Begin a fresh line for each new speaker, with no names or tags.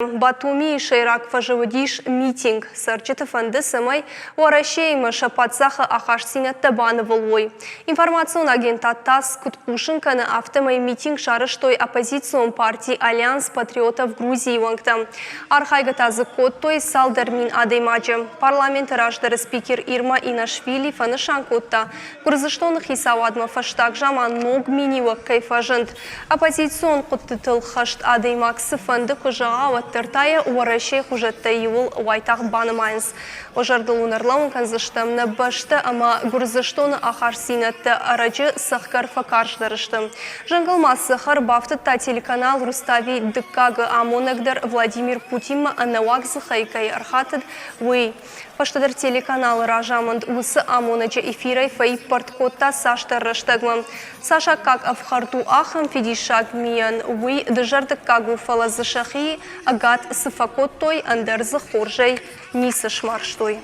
Батуми шейрак фажеводиш митинг сарчыты фанды сымай уарашеймы шапатсахы ахашсина табаны волой. Информацион агента ТАСС Куткушинканы автомай митинг шарыштой оппозицион партии Альянс патриотов Грузии вангта. Архайгатазы коттой салдармин адаймаджы. Парламент раштары спикер Ирма Инашвили фанышан котта. Курзыштонных исавадма фаштаг жама ног минивак кайфажент. Оппозицион коттытыл хашт адаймаксы фанды кожаава Тертая уарашей хужетта юл уайтах банамайнс. Ожардыл унарлаун канзыштым башты, ама гурзыштоны ахарсинатты арачы сахкар факаршдарыштым. Жангылма сахар бафтыта телеканал Рустави дыккагы амонагдар Владимир Путин анауак зыхайкай архатыд уй. Паштадар телеканал ражамынд усы амоначы эфирай фай порткотта саштарыштагмы. Саша как авхарту ахам фидишаг миян уй дыжардык кагу фалазышахи агат сыфакоттой андерзы хоржай нисыш марштой.